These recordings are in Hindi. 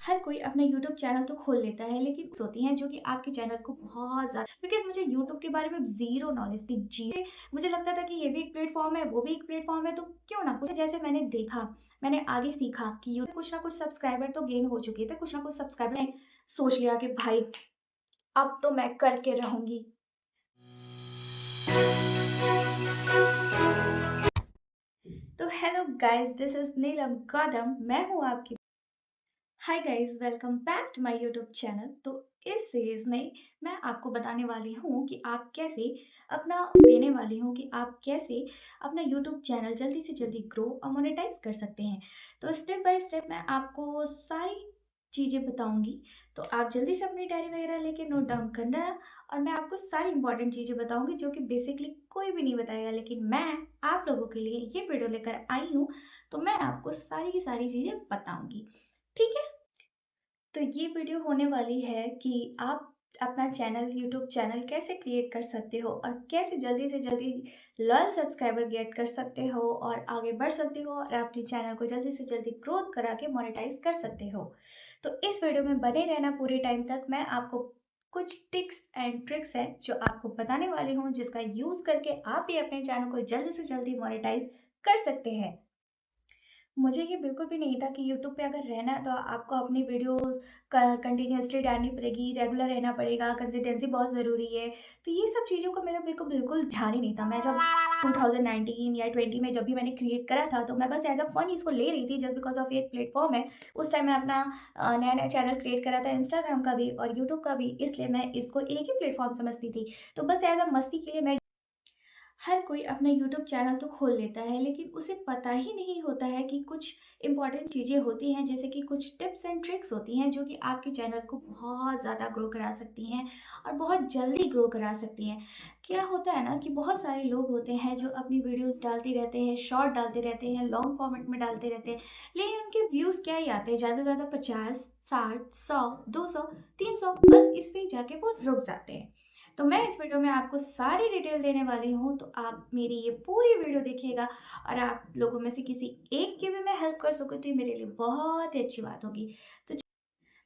हर कोई अपना यूट्यूब चैनल तो खोल लेता है, लेकिन होती हैं जो कि आपके चैनल को बहुत ज़्यादा, बिकॉज़ मुझे यूट्यूब के बारे में ज़ीरो नॉलेज थी। मुझे लगता था कि ये भी एक प्लेटफ़ॉर्म है, वो भी एक प्लेटफ़ॉर्म है, तो क्यों ना कुछ जैसे मैंने देखा, मैंने आगे सीखा कि यूट्यूब कुछ ना कुछ सब्सक्राइबर तो गेन हो चुके थे, कुछ ना कुछ सब्सक्राइबर ने सोच लिया कि भाई अब तो मैं करके रहूँगी। तो hello guys, this is Neelam Gautam, मैं हूँ आपकी। Hi guys, welcome back to my YouTube channel. तो इस सीरीज में मैं आपको बताने वाली हूँ कि आप कैसे अपना देने वाली हूँ कि आप कैसे अपना यूट्यूब चैनल जल्दी से जल्दी ग्रो और मोनेटाइज कर सकते हैं। तो स्टेप बाय स्टेप मैं आपको सारी चीज़ें बताऊंगी। तो आप जल्दी से अपनी डायरी वगैरह लेके नोट डाउन करना है, और मैं आपको सारी इंपॉर्टेंट चीज़ें बताऊंगी जो कि बेसिकली कोई भी नहीं बताएगा, लेकिन मैं आप लोगों के लिए ये वीडियो लेकर आई हूँ। तो मैं आपको सारी की सारी चीज़ें बताऊंगी, ठीक है। तो ये वीडियो होने वाली है कि आप अपना चैनल यूट्यूब चैनल कैसे क्रिएट कर सकते हो और कैसे जल्दी से जल्दी लॉयल सब्सक्राइबर गेट कर सकते हो और आगे बढ़ सकते हो और अपने चैनल को जल्दी से जल्दी ग्रोथ करा के मोनेटाइज कर सकते हो। तो इस वीडियो में बने रहना पूरे टाइम तक। मैं आपको कुछ टिप्स एंड ट्रिक्स है जो आपको बताने वाली हूँ, जिसका यूज करके आप भी अपने चैनल को जल्दी से जल्दी मोनेटाइज कर सकते हैं। मुझे ये बिल्कुल भी नहीं था कि यूट्यूब पे अगर रहना है तो आपको अपनी वीडियोस कंटिन्यूअसली डालनी पड़ेगी, रेगुलर रहना पड़ेगा, कंसिस्टेंसी बहुत ज़रूरी है। तो ये सब चीज़ों का मेरे को बिल्कुल ध्यान ही नहीं था। मैं जब 2019 या 20 में जब भी मैंने क्रिएट करा था, तो मैं बस एज़ अ फन इसको ले रही थी, जस्ट बिकॉज़ ऑफ ये एक प्लेटफ़ॉर्म है। उस टाइम मैं अपना नया-नया चैनल क्रिएट करा था, इंस्टाग्राम का भी और यूट्यूब का भी, इसलिए मैं इसको एक ही प्लेटफ़ॉर्म समझती थी। तो बस एज़ अ मस्ती के लिए मैं हर कोई अपना यूट्यूब चैनल तो खोल लेता है, लेकिन उसे पता ही नहीं होता है कि कुछ इंपॉर्टेंट चीज़ें होती हैं, जैसे कि कुछ टिप्स एंड ट्रिक्स होती हैं जो कि आपके चैनल को बहुत ज़्यादा ग्रो करा सकती हैं और बहुत जल्दी ग्रो करा सकती हैं। क्या होता है ना कि बहुत सारे लोग होते हैं जो अपनी वीडियोस डालते रहते हैं, शॉर्ट डालते रहते हैं, लॉन्ग फॉर्मेट में डालते रहते हैं, लेकिन उनके व्यूज़ क्या ही आते हैं, ज़्यादा से ज़्यादा 50, 60, 100, 200, 300, बस इस पे ही जाके वो रुक जाते हैं। तो मैं इस वीडियो में आपको सारी डिटेल देने वाली हूँ, तो आप मेरी ये पूरी वीडियो देखिएगा, और आप लोगों में से किसी एक की भी मैं हेल्प कर सकूँ तो ये मेरे लिए बहुत ही अच्छी बात होगी।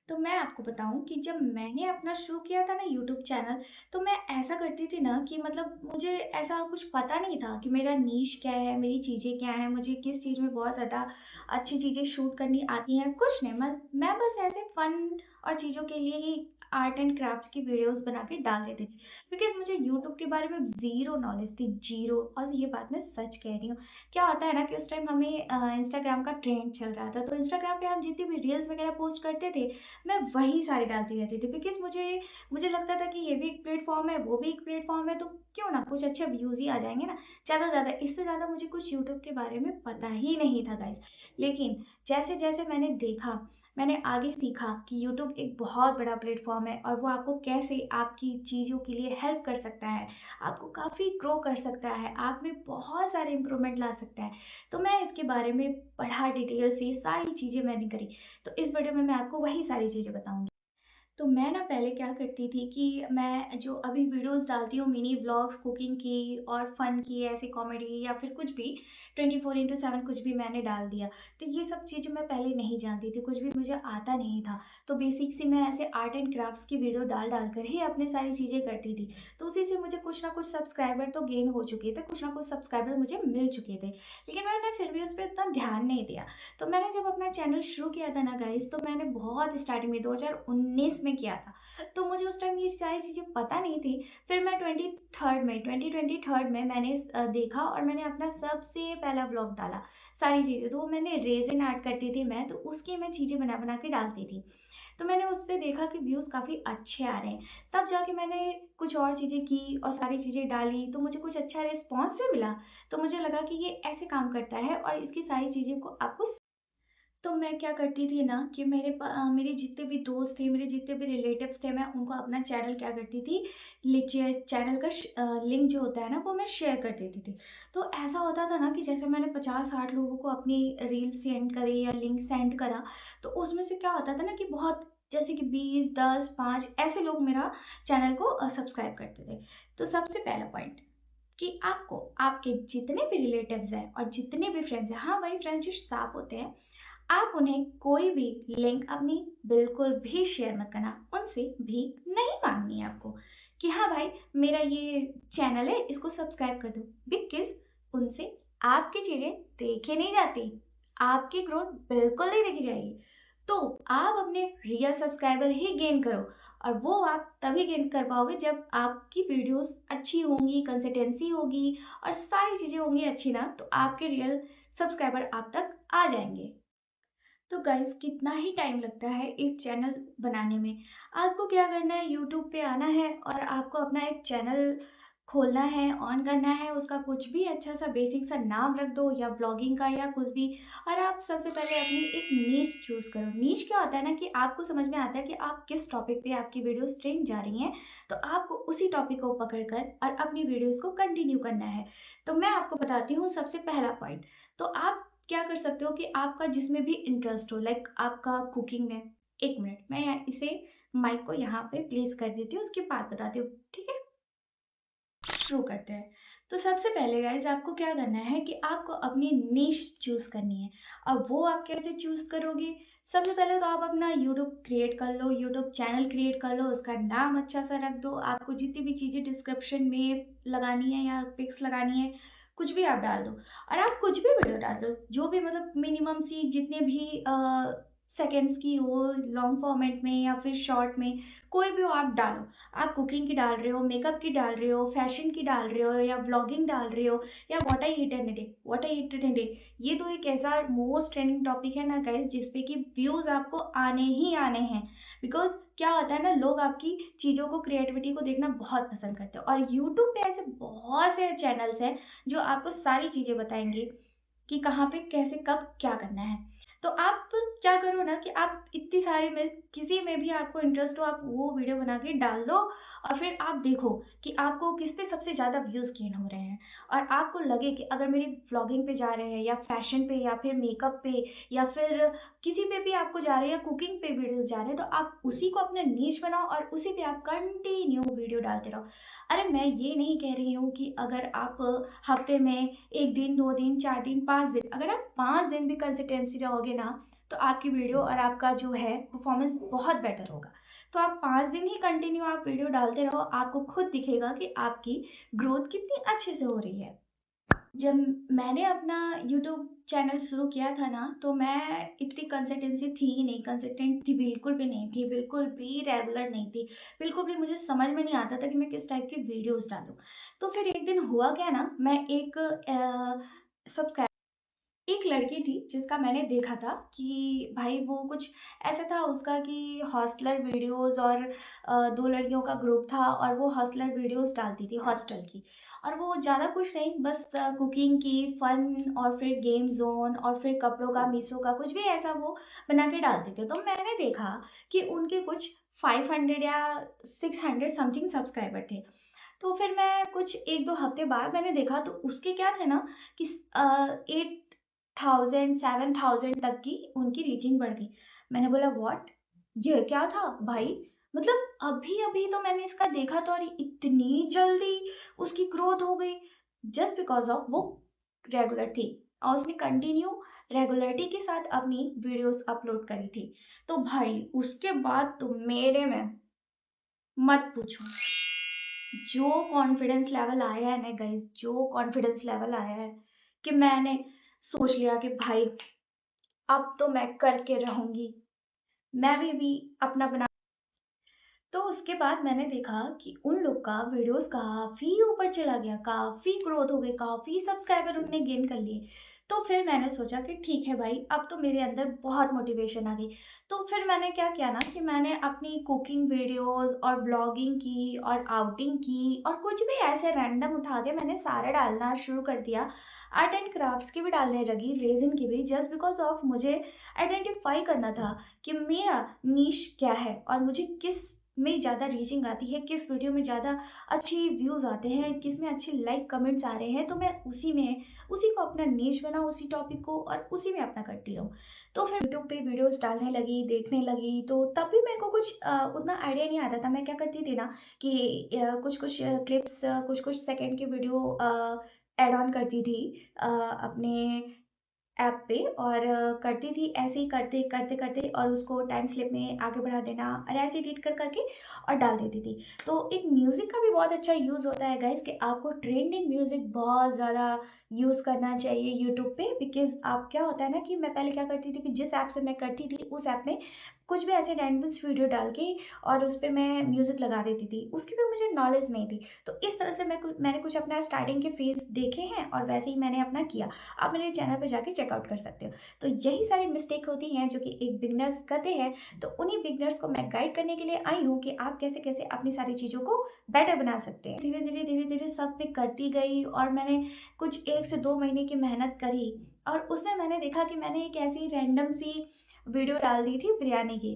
तो मैं आपको बताऊँ कि जब मैंने अपना शुरू किया था ना यूट्यूब चैनल, तो मैं ऐसा करती थी ना कि मतलब मुझे ऐसा कुछ पता नहीं था कि मेरा नीश क्या है, मेरी चीज़ें क्या हैं, मुझे किस चीज़ में बहुत ज़्यादा अच्छी चीज़ें शूट करनी आती हैं, कुछ नहीं। मैं बस ऐसे फन और चीज़ों के लिए ही आर्ट एंड क्राफ्ट्स की वीडियोस बना के डाल देती थी, बिकॉज़ मुझे यूट्यूब के बारे में ज़ीरो नॉलेज थी, ज़ीरो। और ये बात मैं सच कह रही हूँ। क्या होता है ना कि उस टाइम हमें इंस्टाग्राम का ट्रेंड चल रहा था, तो इंस्टाग्राम पे हम जितनी भी रील्स वगैरह पोस्ट करते थे, मैं वही सारी डालती रहती थी, बिकॉज़ मुझे मुझे लगता था कि ये भी एक प्लेटफ़ॉर्म है, वो भी एक प्लेटफ़ॉर्म है, तो क्यों ना कुछ अच्छे व्यूज़ ही आ जाएँगे ना, ज़्यादा से ज़्यादा। इससे ज़्यादा मुझे कुछ यूट्यूब के बारे में पता ही नहीं था गाइज़। लेकिन जैसे-जैसे मैंने देखा, मैंने आगे सीखा कि यूट्यूब एक बहुत बड़ा प्लेटफ़ॉर्म है और वो आपको कैसे आपकी चीज़ों के लिए हेल्प कर सकता है, आपको काफ़ी ग्रो कर सकता है, आप में बहुत सारे इम्प्रूवमेंट ला सकता है। तो मैं इसके बारे में पढ़ा डिटेल से, सारी चीज़ें मैंने करी। तो इस वीडियो में मैं आपको वही सारी चीज़ें बताऊँगी। तो मैं ना पहले क्या करती थी कि मैं जो अभी वीडियोस डालती हूँ मिनी व्लॉग्स, कुकिंग की और फन की, ऐसी कॉमेडी या फिर कुछ भी 24/7 कुछ भी मैंने डाल दिया। तो ये सब चीज़ें मैं पहले नहीं जानती थी, कुछ भी मुझे आता नहीं था। तो बेसिक सी मैं ऐसे आर्ट एंड क्राफ्ट्स की वीडियो डाल डाल कर ही अपनी सारी चीज़ें करती थी। तो उसी से मुझे कुछ ना कुछ सब्सक्राइबर तो गेन हो चुके थे, कुछ ना कुछ सब्सक्राइबर मुझे मिल चुके थे। लेकिन मैंने फिर भी उस पर इतना ध्यान नहीं दिया। तो मैंने जब अपना चैनल शुरू किया था ना गाइस, तो मैंने बहुत स्टार्टिंग में 2019 में किया था। तो मुझे उस टाइम ये सारी चीज़ें पता नहीं थी। फिर मैं 2023 में मैंने देखा और मैंने अपना सबसे पहला व्लॉग डाला। सारी चीज़ें तो वो मैंने रेज़िन आर्ट करती थी मैं, तो उसकी मैं चीज़ें बना बना के डालती थी। तो मैंने उस पे देखा कि व्यूज़ काफ़ी अच्छे आ रहे हैं। तब जाके मैंने कुछ और चीज़ें की और सारी चीज़ें डाली, तो मुझे कुछ अच्छा रिस्पॉन्स भी मिला। तो मुझे लगा कि ये ऐसे काम करता है और इसकी सारी चीज़ें को आपको। तो मैं क्या करती थी ना कि मेरे जितने भी दोस्त थे, मेरे जितने भी रिलेटिव्स थे, मैं उनको अपना चैनल क्या करती थी, चैनल का लिंक जो होता है ना, वो मैं शेयर कर देती थी। तो ऐसा होता था ना कि जैसे मैंने 50-60 लोगों को अपनी रील सेंड करी या लिंक सेंड करा, तो उसमें से क्या होता था ना कि बहुत, जैसे कि 20, 10, 5 ऐसे लोग मेरा चैनल को सब्सक्राइब करते थे। तो सबसे पहला पॉइंट कि आपको आपके जितने भी रिलेटिव्स हैं और जितने भी फ्रेंड्स हैं, हाँ, वही फ्रेंड्स जो साफ होते हैं, आप उन्हें कोई भी लिंक अपनी बिल्कुल भी शेयर मत करना, उनसे भीख नहीं मांगनी है आपको कि हाँ भाई मेरा ये चैनल है इसको सब्सक्राइब कर दो, बिकॉज उनसे आपकी चीजें देखी नहीं जाती, आपकी ग्रोथ बिल्कुल नहीं देखी जाएगी। तो आप अपने रियल सब्सक्राइबर ही गेन करो, और वो आप तभी गेन कर पाओगे जब आपकी वीडियोस अच्छी होंगी, कंसिस्टेंसी होगी और सारी चीजें होंगी अच्छी ना, तो आपके रियल सब्सक्राइबर आप तक आ जाएंगे। तो गाइस कितना ही टाइम लगता है एक चैनल बनाने में। आपको क्या करना है, यूट्यूब पे आना है और आपको अपना एक चैनल खोलना है, ऑन करना है, उसका कुछ भी अच्छा सा बेसिक सा नाम रख दो या ब्लॉगिंग का या कुछ भी। और आप सबसे पहले अपनी एक नीश चूज करो। नीश क्या होता है ना, कि आपको समझ में आता है कि आप किस टॉपिक पे आपकी वीडियोस ट्रेंड जा रही हैं, तो आपको उसी टॉपिक को पकड़कर और अपनी वीडियोस को कंटिन्यू करना है। तो मैं आपको बताती हूँ सबसे पहला पॉइंट। तो आप क्या कर सकते हो कि आपका जिसमें भी इंटरेस्ट हो, लाइक आपका कुकिंग में। एक मिनट, मैं इसे माइक को यहाँ पे प्लेस कर देती हूँ, उसके बाद बताती हूँ, ठीक है। शुरू करते हैं। तो सबसे पहले गाइज आपको क्या करना है कि आपको अपनी नीश चूज करनी है। अब वो आप कैसे चूज करोगे? सबसे पहले तो आप अपना यूट्यूब क्रिएट कर लो, यूट्यूब चैनल क्रिएट कर लो, उसका नाम अच्छा सा रख दो। आपको जितनी भी चीजें डिस्क्रिप्शन में लगानी है या पिक्स लगानी है, कुछ भी आप डाल दो। और आप कुछ भी वीडियो डाल दो, जो भी मतलब मिनिमम सी जितने भी सेकेंड्स की हो, लॉन्ग फॉर्मेट में या फिर शॉर्ट में, कोई भी हो आप डालो। आप कुकिंग की डाल रहे हो, मेकअप की डाल रहे हो, फैशन की डाल रहे हो, या व्लॉगिंग डाल रहे हो, या what I eat in a day, what I eat in a day. ये तो एक ऐसा मोस्ट ट्रेंडिंग टॉपिक है ना गाइस, जिसपे कि व्यूज आपको आने ही आने हैं। बिकॉज क्या होता है ना, लोग आपकी चीजों को, क्रिएटिविटी को देखना बहुत पसंद करते हैं। और यूट्यूब पे ऐसे बहुत से चैनल्स हैं जो आपको सारी चीजें बताएंगे कि कहाँ पे कैसे कब क्या करना है। तो आप क्या करो ना, कि आप इतनी सारी में किसी में भी आपको इंटरेस्ट हो, आप वो वीडियो बना के डाल दो। और फिर आप देखो कि आपको किस पे सबसे ज्यादा व्यूज गेन हो रहे हैं। और आपको लगे कि अगर मेरी व्लॉगिंग पे जा रहे हैं, या फैशन पे, या फिर मेकअप पे, या फिर किसी पे भी आपको जा रहे हैं, कुकिंग पे वीडियोस जा रहे हैं, तो आप उसी को अपना नीश बनाओ और उसी पे आप कंटिन्यू वीडियो डालते रहो। अरे मैं ये नहीं कह रही हूँ कि अगर आप हफ्ते में एक दिन, दो दिन, चार दिन, पांच दिन, अगर आप पांच दिन भी कंसिस्टेंसी रहोगे ना, तो आपकी वीडियो और आपका जो है परफॉर्मेंस बहुत बेटर होगा। तो आप पांच दिन ही कंटिन्यू आप वीडियो डालते रहो, आपको खुद दिखेगा कि आपकी ग्रोथ कितनी अच्छे से हो रही है। जब मैंने अपना यूट्यूब चैनल शुरू किया था ना, तो मैं इतनी कंसिस्टेंसी थी ही नहीं, कंसिस्टेंट थी बिल्कुल भी नहीं थी, बिल्कुल भी रेगुलर नहीं थी। बिल्कुल भी मुझे समझ में नहीं आता था कि मैं किस टाइप की वीडियोस डालूं। तो फिर एक दिन हुआ क्या ना, मैं एक सब्सक्राइब एक लड़की थी जिसका मैंने देखा था कि भाई वो कुछ ऐसा था उसका कि हॉस्टलर वीडियोस, और दो लड़कियों का ग्रुप था और वो हॉस्टलर वीडियोस डालती थी हॉस्टल की। और वो ज़्यादा कुछ नहीं, बस कुकिंग की, फन, और फिर गेम जोन, और फिर कपड़ों का, मीशो का, कुछ भी ऐसा वो बना के डालते थे। तो मैंने देखा कि उनके कुछ 500 या 600 समथिंग सब्सक्राइबर थे। तो फिर मैं कुछ एक दो हफ्ते बाद मैंने देखा, तो उसके क्या थे ना कि 8,000 7,000 तक की उनकी रीचिंग बढ़ गई। मैंने बोला व्हाट, ये क्या था भाई? मतलब अभी अभी तो मैंने इसका देखा था और इतनी जल्दी उसकी ग्रोथ हो गई, जस्ट बिकॉज ऑफ वो रेगुलर थी और उसने कंटिन्यू रेगुलरिटी के साथ अपनी वीडियोस अपलोड करी थी। तो भाई उसके बाद तो मेरे में मत पूछो, जो कॉन्फिडेंस लेवल आया है ना गाइस, जो कॉन्फिडेंस लेवल आया है कि मैंने सोच लिया कि भाई अब तो मैं करके रहूंगी, मैं भी अपना बना। तो उसके बाद मैंने देखा कि उन लोग का वीडियोस काफी ऊपर चला गया, काफी ग्रोथ हो गई, काफी सब्सक्राइबर उनने गेन कर लिए। तो फिर मैंने सोचा कि ठीक है भाई, अब तो मेरे अंदर बहुत मोटिवेशन आ गई। तो फिर मैंने क्या किया ना, कि मैंने अपनी कुकिंग वीडियोस और ब्लॉगिंग की और आउटिंग की और कुछ भी ऐसे रैंडम उठा के मैंने सारा डालना शुरू कर दिया। आर्ट एंड क्राफ्ट्स की भी डालने लगी, रेजिन की भी, जस्ट बिकॉज ऑफ मुझे आइडेंटिफाई करना था कि मेरा नीश क्या है और मुझे किस में ज़्यादा रीचिंग आती है, किस वीडियो में ज़्यादा अच्छी व्यूज़ आते हैं, किस में अच्छे लाइक कमेंट्स आ रहे हैं। तो मैं उसी को अपना नीश बना, उसी टॉपिक को, और उसी में अपना करती रहूँ। तो फिर यूट्यूब पे वीडियोस डालने लगी, देखने लगी, तो तब भी मेरे को कुछ उतना आइडिया नहीं आता था। मैं क्या करती थी ना कि कुछ कुछ क्लिप्स, कुछ कुछ सेकंड की वीडियो ऐड ऑन करती थी अपने ऐप पे और करती थी ऐसे ही करते करते करते और उसको टाइम स्लिप में आगे बढ़ा देना और ऐसे एडिट कर करके और डाल देती थी। तो एक म्यूज़िक का भी बहुत अच्छा यूज़ होता है गाइस कि आपको ट्रेंडिंग म्यूज़िक बहुत ज़्यादा यूज़ करना चाहिए यूट्यूब पे। बिकॉज आप क्या होता है ना कि मैं पहले क्या करती थी कि जिस ऐप से मैं करती थी उस ऐप में कुछ भी ऐसे रैंडम्स वीडियो डाल के और उस पे मैं म्यूज़िक लगा देती थी, उसकी भी मुझे नॉलेज नहीं थी। तो इस तरह से मैंने कुछ अपना स्टार्टिंग के फेज देखे हैं और वैसे ही मैंने अपना किया। आप मेरे चैनल पे जाके चेकआउट कर सकते हो। तो यही सारी मिस्टेक होती हैं जो कि एक बिगनर्स करते हैं। तो उन्हीं बिगनर्स को मैं गाइड करने के लिए आई हूँ कि आप कैसे कैसे अपनी सारी चीज़ों को बेटर बना सकते हैं। धीरे धीरे सब मैं करती गई और मैंने कुछ 1 से 2 महीने की मेहनत करी और उसमें मैंने देखा कि मैंने एक ऐसी रैंडम सी वीडियो डाल दी थी बिरयानी की।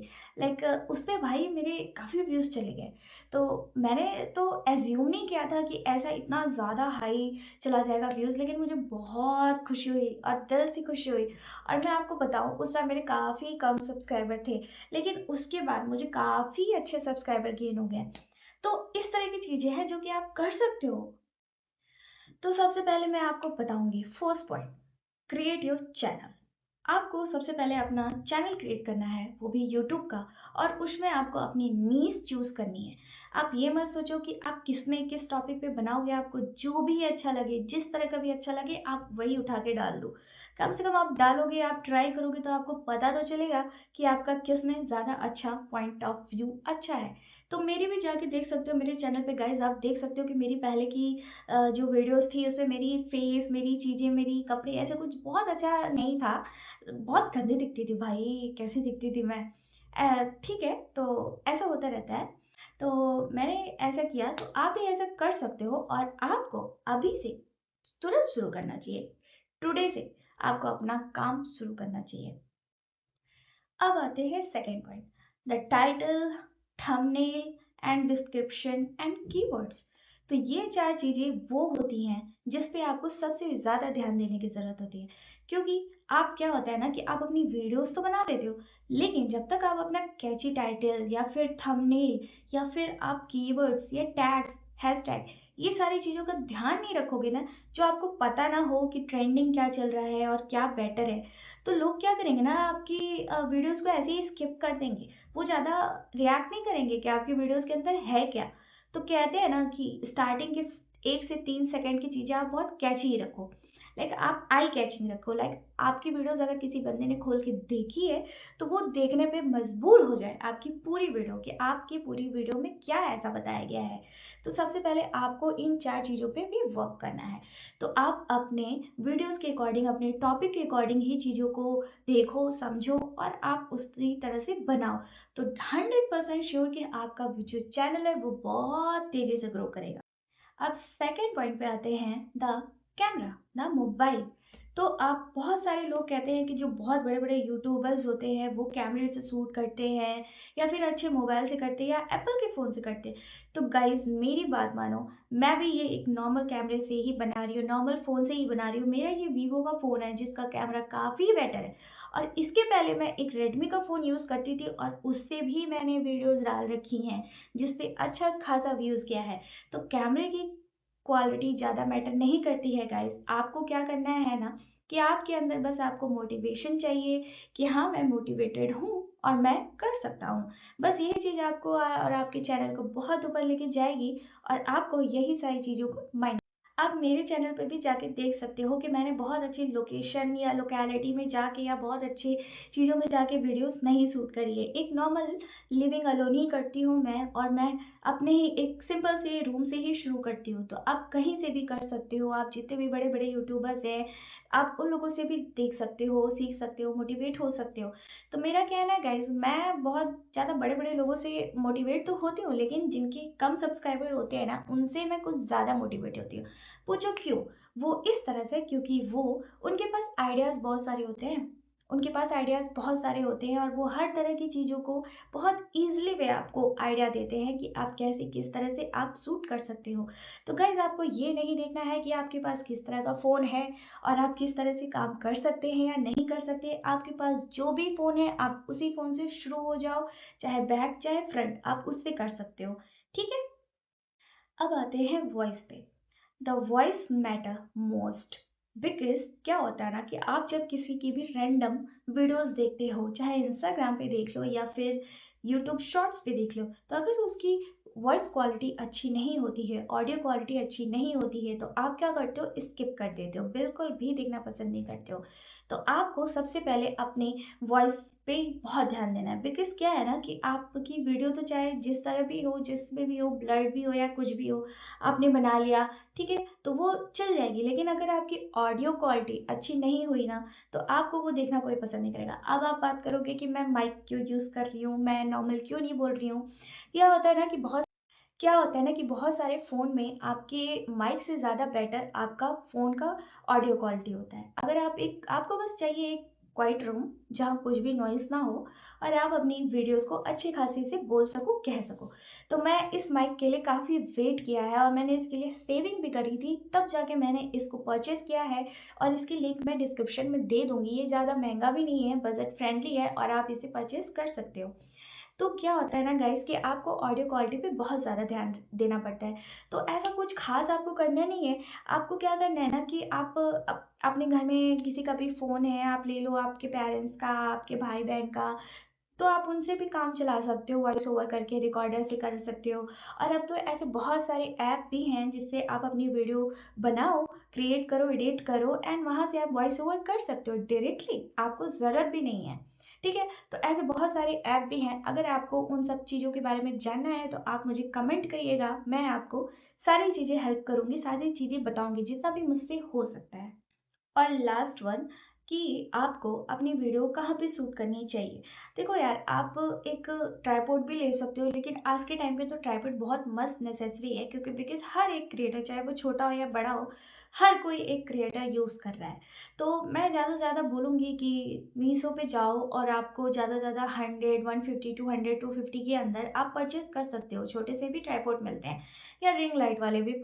उस पे भाई मेरे काफ़ी व्यूज़ चले गए। तो मैंने तो एज्यूम नहीं किया था कि ऐसा इतना ज़्यादा हाई चला जाएगा व्यूज़, लेकिन मुझे बहुत खुशी हुई और दिल से खुशी हुई। और मैं आपको बताऊँ उस टाइम मेरे काफ़ी कम सब्सक्राइबर थे, लेकिन उसके बाद मुझे काफ़ी अच्छे सब्सक्राइबर गेन हो गए। तो इस तरह की चीज़ें हैं जो कि आप कर सकते हो। तो सबसे पहले मैं आपको बताऊंगी first point, create your channel. आपको सबसे पहले अपना चैनल क्रिएट करना है, वो भी यूट्यूब का। और उसमें आपको अपनी नीश चूज करनी है। आप ये मत सोचो कि आप किस में किस टॉपिक पे बनाओगे, आपको जो भी अच्छा लगे जिस तरह का भी अच्छा लगे आप वही उठा के डाल दो। कम से कम आप डालोगे, आप ट्राई करोगे तो आपको पता तो चलेगा कि आपका किस में ज़्यादा अच्छा पॉइंट ऑफ व्यू अच्छा है। तो मेरी भी जाके देख सकते हो मेरे चैनल पे गाइज, आप देख सकते हो कि मेरी पहले की जो वीडियोस थी उसमें मेरी फेस, मेरी चीज़ें, मेरी कपड़े ऐसे कुछ बहुत अच्छा नहीं था। बहुत गंदी दिखती थी भाई, कैसी दिखती थी मैं। ठीक है, तो ऐसा होता रहता है। तो मैंने ऐसा किया, तो आप भी ऐसा कर सकते हो और आपको अभी से तुरंत शुरू करना चाहिए। टुडे से आपको अपना काम शुरू करना चाहिए। अब आते हैं second point, the title, thumbnail and description and keywords. तो ये चार चीजें वो होती हैं जिस पे आपको सबसे ज्यादा ध्यान देने की जरूरत होती है। क्योंकि आप क्या होता है ना कि आप अपनी वीडियोस तो बना देते हो, लेकिन जब तक आप अपना कैची टाइटल या फिर थंबनेल या फिर आप कीवर्ड्स या टैग्स, हैशटैग, ये सारी चीजों का ध्यान नहीं रखोगे ना, जो आपको पता ना हो कि ट्रेंडिंग क्या चल रहा है और क्या बेटर है, तो लोग क्या करेंगे ना, आपकी वीडियोस को ऐसे ही स्किप कर देंगे। वो ज़्यादा रिएक्ट नहीं करेंगे कि आपकी वीडियोस के अंदर है क्या। तो कहते हैं ना कि स्टार्टिंग के 1 से 3 सेकंड की चीज़ें आप बहुत कैची ही रखो। आप आई कैचिंग रखो। आपकी वीडियोस अगर किसी बंदे ने खोल के देखी है तो वो देखने पे मजबूर हो जाए आपकी पूरी वीडियो कि आपकी पूरी वीडियो में क्या ऐसा बताया गया है। तो सबसे पहले आपको इन चार चीज़ों पे भी वर्क करना है। तो आप अपने वीडियोस के अकॉर्डिंग, अपने टॉपिक के अकॉर्डिंग ही चीज़ों को देखो, समझो और आप उसी तरह से बनाओ। तो 100% श्योर कि आपका जो चैनल है वो बहुत तेज़ी से ग्रो करेगा। अब सेकेंड पॉइंट पे आते हैं, द कैमरा, द मोबाइल। तो आप, बहुत सारे लोग कहते हैं कि जो बहुत बड़े बड़े यूट्यूबर्स होते हैं वो कैमरे से शूट करते हैं या फिर अच्छे मोबाइल से करते हैं या एप्पल के फ़ोन से करते हैं। तो गाइज मेरी बात मानो, मैं भी ये एक नॉर्मल कैमरे से ही बना रही हूँ, नॉर्मल फ़ोन से ही बना रही हूँ। मेरा ये वीवो का फ़ोन है जिसका कैमरा काफ़ी बेटर है। और इसके पहले मैं एक रेडमी का फ़ोन यूज़ करती थी और उससे भी मैंने वीडियोज़ डाल रखी हैं जिसपे अच्छा खासा व्यूज़ गया है। तो कैमरे की क्वालिटी ज़्यादा मैटर नहीं करती है गाइस। आपको क्या करना है ना कि आपके अंदर बस आपको मोटिवेशन चाहिए कि हाँ मैं मोटिवेटेड हूँ और मैं कर सकता हूँ। बस यही चीज़ आपको और आपके चैनल को बहुत ऊपर लेके जाएगी और आपको यही सारी चीज़ों को माइंड। आप मेरे चैनल पे भी जाके देख सकते हो कि मैंने बहुत अच्छी लोकेशन या लोकेलिटी में जाके या बहुत अच्छी चीज़ों में जाके वीडियोस नहीं शूट करी है। एक नॉर्मल लिविंग अलोन ही करती हूँ मैं, और मैं अपने ही एक सिंपल से रूम से ही शुरू करती हूँ। तो आप कहीं से भी कर सकते हो। आप जितने भी बड़े बड़े यूट्यूबर्स हैं आप उन लोगों से भी देख सकते हो, सीख सकते हो, मोटिवेट हो सकते हो। तो मेरा कहना है गाइज, मैं बहुत ज़्यादा बड़े बड़े लोगों से मोटिवेट तो होती हूँ, लेकिन जिनके कम सब्सक्राइबर होते हैं ना उनसे मैं कुछ ज़्यादा मोटिवेट होती हूँ। पूछो क्यों? वो इस तरह से, क्योंकि वो, उनके पास आइडियाज़ बहुत सारे होते हैं। उनके पास आइडियाज़ बहुत सारे होते हैं और वो हर तरह की चीज़ों को बहुत ईज़िली वे आपको आइडिया देते हैं कि आप कैसे किस तरह से आप शूट कर सकते हो। तो गाइज़ आपको ये नहीं देखना है कि आपके पास किस तरह का फ़ोन है और आप किस तरह से काम कर सकते हैं या नहीं कर सकते। आपके पास जो भी फ़ोन है आप उसी फ़ोन से शुरू हो जाओ, चाहे बैक चाहे फ्रंट, आप उससे कर सकते हो। ठीक है? अब आते हैं वॉइस पे। The voice matter most. Because क्या होता है ना कि आप जब किसी की भी रैंडम वीडियोस देखते हो, चाहे इंस्टाग्राम पे देख लो या फिर यूट्यूब शॉर्ट्स पे देख लो, तो अगर उसकी वॉइस क्वालिटी अच्छी नहीं होती है, ऑडियो क्वालिटी अच्छी नहीं होती है, तो आप क्या करते हो? स्किप कर देते हो, बिल्कुल भी देखना पसंद नहीं करते हो। तो आपको सबसे पहले अपने वॉइस पे बहुत ध्यान देना है, बिकॉज़ क्या है ना कि आपकी वीडियो तो चाहे जिस तरह भी हो, जिसमें भी हो, ब्लर्ड भी हो या कुछ भी हो, आपने बना लिया, ठीक है, तो वो चल जाएगी। लेकिन अगर आपकी ऑडियो क्वालिटी अच्छी नहीं हुई ना, तो आपको वो देखना कोई पसंद नहीं करेगा। अब आप बात करोगे कि मैं माइक क्यों यूज़ कर रही हूँ, मैं नॉर्मल क्यों नहीं बोल रही हूँ। क्या होता है ना कि बहुत सारे फ़ोन में आपके माइक से ज़्यादा बेटर आपका फ़ोन का ऑडियो क्वालिटी होता है। अगर आपको बस चाहिए एक क्वाइट रूम जहाँ कुछ भी नॉइज़ ना हो और आप अपनी वीडियोज़ को अच्छी खासी से बोल सको, कह सको। तो मैं इस माइक के लिए काफ़ी वेट किया है और मैंने इसके लिए सेविंग भी करी थी, तब जाके मैंने इसको परचेज़ किया है और इसकी लिंक मैं डिस्क्रिप्शन में दे दूँगी। ये ज़्यादा महँगा भी नहीं है, बजट फ्रेंडली है और आप इसे परचेज़ कर सकते हो। तो क्या होता है ना गाइस कि आपको ऑडियो क्वालिटी पे बहुत ज़्यादा ध्यान देना पड़ता है। तो ऐसा कुछ ख़ास आपको करना नहीं है। आपको क्या करना है ना कि आप अपने घर में किसी का भी फ़ोन है, आप ले लो, आपके पेरेंट्स का, आपके भाई-बहन का, तो आप उनसे भी काम चला सकते हो, वॉइस ओवर करके रिकॉर्डर से कर सकते हो। और अब तो ऐसे बहुत सारे ऐप भी हैं जिससे आप अपनी वीडियो बनाओ, क्रिएट करो, एडिट करो एंड वहाँ से आप वॉइस ओवर कर सकते हो डायरेक्टली, आपको ज़रूरत भी नहीं है। ठीक है? तो ऐसे बहुत सारे ऐप भी हैं, अगर आपको उन सब चीज़ों के बारे में जानना है तो आप मुझे कमेंट करिएगा, मैं आपको सारी चीज़ें हेल्प करूँगी, सारी चीज़ें बताऊँगी, जितना भी मुझसे हो सकता है। और लास्ट वन कि आपको अपनी वीडियो कहाँ पे शूट करनी चाहिए। देखो यार, आप एक ट्राइपॉड भी ले सकते हो, लेकिन आज के टाइम पे तो ट्राइपॉड बहुत मस्ट नेसेसरी है, क्योंकि बिकॉज़ हर एक क्रिएटर, चाहे वो छोटा हो या बड़ा हो, हर कोई एक क्रिएटर यूज़ कर रहा है। तो मैं ज़्यादा से ज़्यादा बोलूँगी कि मीशो पे जाओ और आपको ज़्यादा से ज़्यादा 100, 150, 200, 250 के अंदर आप परचेज़ कर सकते हो। छोटे से भी ट्राइपॉड मिलते हैं या रिंग लाइट वाले भी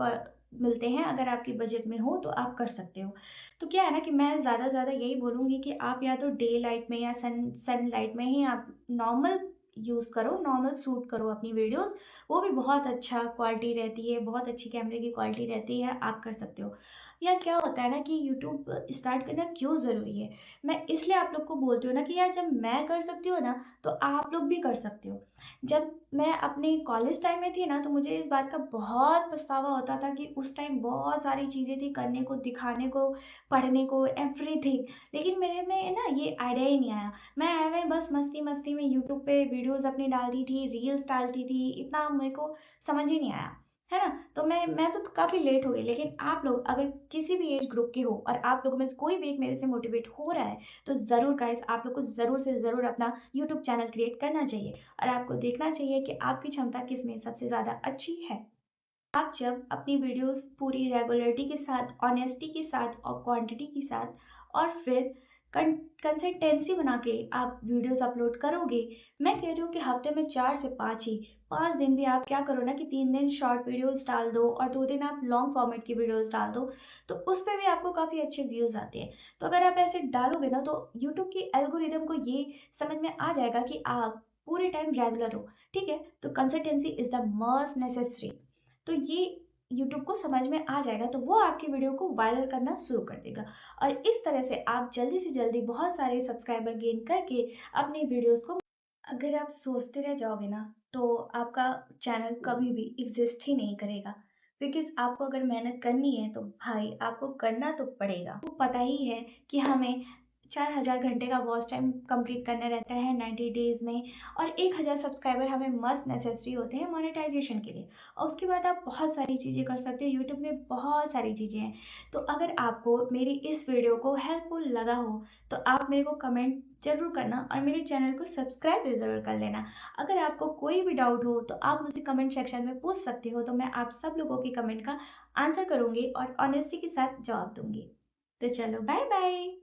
मिलते हैं, अगर आपके बजट में हो तो आप कर सकते हो। तो क्या है ना कि मैं ज़्यादा से ज़्यादा यही बोलूँगी कि आप या तो डे लाइट में या सनलाइट में ही आप नॉर्मल यूज़ करो, नॉर्मल शूट करो अपनी वीडियोज़, वो भी बहुत अच्छा क्वालिटी रहती है, बहुत अच्छी कैमरे की क्वालिटी रहती है, आप कर सकते हो। यार क्या होता है ना कि यूट्यूब स्टार्ट करना क्यों ज़रूरी है? मैं इसलिए आप लोग को बोलती हूँ ना कि यार जब मैं कर सकती हूँ ना, तो आप लोग भी कर सकते हो। जब मैं अपने कॉलेज टाइम में थी ना, तो मुझे इस बात का बहुत पछतावा होता था कि उस टाइम बहुत सारी चीज़ें थी करने को, दिखाने को, पढ़ने को, एवरीथिंग। लेकिन मेरे में ना ये आइडिया ही नहीं आया। मैं एवे बस मस्ती-मस्ती में यूट्यूब पे वीडियोज़ अपनी डालती थी, रील्स डालती थी, इतना मेरे को समझ ही नहीं आया, है ना? तो मैं तो काफ़ी लेट हो गई। लेकिन आप लोग अगर किसी भी एज ग्रुप के हो और आप लोगों में से कोई भी एक मेरे से मोटिवेट हो रहा है, तो ज़रूर गाइज़ आप लोग को ज़रूर से ज़रूर अपना यूट्यूब चैनल क्रिएट करना चाहिए और आपको देखना चाहिए कि आपकी क्षमता किसमें सबसे ज़्यादा अच्छी है। आप जब अपनी वीडियोस पूरी रेगुलरिटी के साथ, ऑनेस्टी के साथ और क्वांटिटी के साथ और फिर कंसिस्टेंसी बना के आप वीडियोस अपलोड करोगे, मैं कह रही हूँ कि हफ्ते में 4 से 5 ही, 5 दिन भी आप क्या करो ना कि 3 दिन शॉर्ट वीडियोस डाल दो और 2 दिन आप लॉन्ग फॉर्मेट की वीडियोस डाल दो, तो उस पे भी आपको काफ़ी अच्छे व्यूज़ आते हैं। तो अगर आप ऐसे डालोगे ना, तो यूट्यूब की एल्गोरिदम को ये समझ में आ जाएगा कि आप पूरे टाइम रेगुलर हो, ठीक है? तो consistency is the must necessary. तो ये यूट्यूब को समझ में आ जाएगा, तो वो आपकी वीडियो को वायरल करना शुरू कर देगा और इस तरह से आप जल्दी से जल्दी बहुत सारे सब्सक्राइबर गेन करके अपनी वीडियोस को, अगर आप सोचते रह जाओगे ना, तो आपका चैनल कभी भी एग्जिस्ट ही नहीं करेगा। बिकॉज़ आपको अगर मेहनत करनी है तो भाई आपको करना तो पड़ेगा। आपको पता ही है कि हमें 4000 घंटे का वॉच टाइम कंप्लीट करना रहता है 90 डेज़ में और 1000 सब्सक्राइबर हमें मस्ट नेसेसरी होते हैं मोनेटाइजेशन के लिए। और उसके बाद आप बहुत सारी चीज़ें कर सकते हो, यूट्यूब में बहुत सारी चीज़ें हैं। तो अगर आपको मेरी इस वीडियो को हेल्पफुल लगा हो, तो आप मेरे को कमेंट ज़रूर करना और मेरे चैनल को सब्सक्राइब भी ज़रूर कर लेना। अगर आपको कोई भी डाउट हो तो आप मुझे कमेंट सेक्शन में पूछ सकते हो, तो मैं आप सब लोगों की कमेंट का आंसर करूँगी और ऑनेस्टी के साथ जवाब दूँगी। तो चलो बाय बाय।